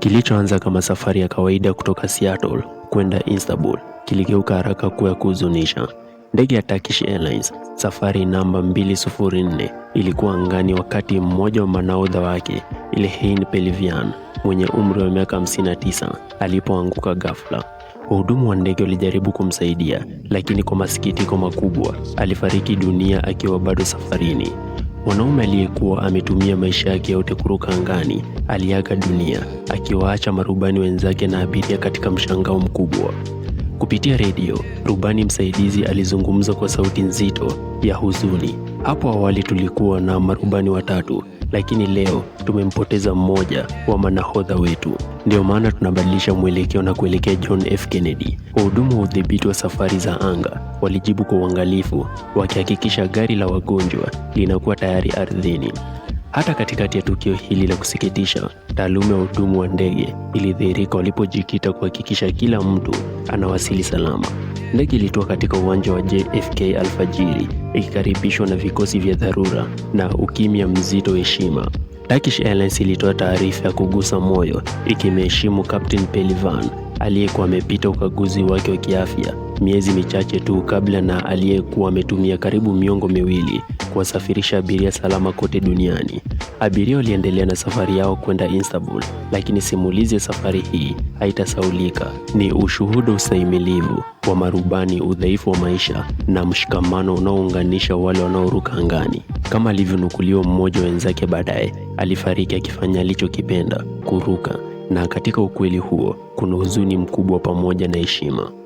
Kilichoanza kama safari ya kawaida kutoka Seattle kwenda Istanbul kiligeuka haraka kuwa kuhuzunisha. Ndege ya Turkish Airlines safari namba 204 ilikuwa angani wakati mmoja wa manahodha wake, Ilhan Pelivan, mwenye umri wa miaka 59, alipoanguka ghafla. Wahudumu wa ndege walijaribu kumsaidia, lakini kwa masikitiko makubwa alifariki dunia akiwa bado safarini. Mwanaume aliyekuwa ametumia maisha yake yote kuruka angani aliaga dunia, akiwaacha marubani wenzake na abiria katika mshangao mkubwa. Kupitia redio, rubani msaidizi alizungumza kwa sauti nzito ya huzuni. Hapo awali tulikuwa na marubani 3, lakini leo tumempoteza mmoja wa manahodha wetu. Ndio maana tunabadilisha mwelekeo na kuelekea John F. Kennedy. Wahudumu wa udhibiti wa safari za anga walijibu kwa uangalifu, wakihakikisha gari la wagonjwa linakuwa tayari ardhini. Hata katikati ya tukio hili la kusikitisha, taaluma ya wahudumu wa ndege ilidhihirika walipojikita kuhakikisha kila mtu anawasili salama. Ndege ilitoka katika uwanja wa JFK alfajiri, ikikaribishwa na vikosi vya dharura na ukimya mzito wa heshima. Turkish Airlines ilitoa taarifa ya kugusa moyo, ikimheshimu Captain Pelivan aliyekuwa amepita ukaguzi wake wa kiafya miezi michache tu kabla, na aliyekuwa ametumia karibu miongo miwili kuwasafirisha abiria salama kote duniani. Abiria waliendelea na safari yao kwenda Istanbul, lakini simulizi ya safari hii haitasaulika. Ni ushuhuda ustahimilivu wa marubani, udhaifu wa maisha na mshikamano unaounganisha wale wanaoruka angani. Kama alivyonukuliwa mmoja wa wenzake baadaye, alifariki akifanya alichokipenda, kuruka, na katika ukweli huo kuna huzuni mkubwa pamoja na heshima.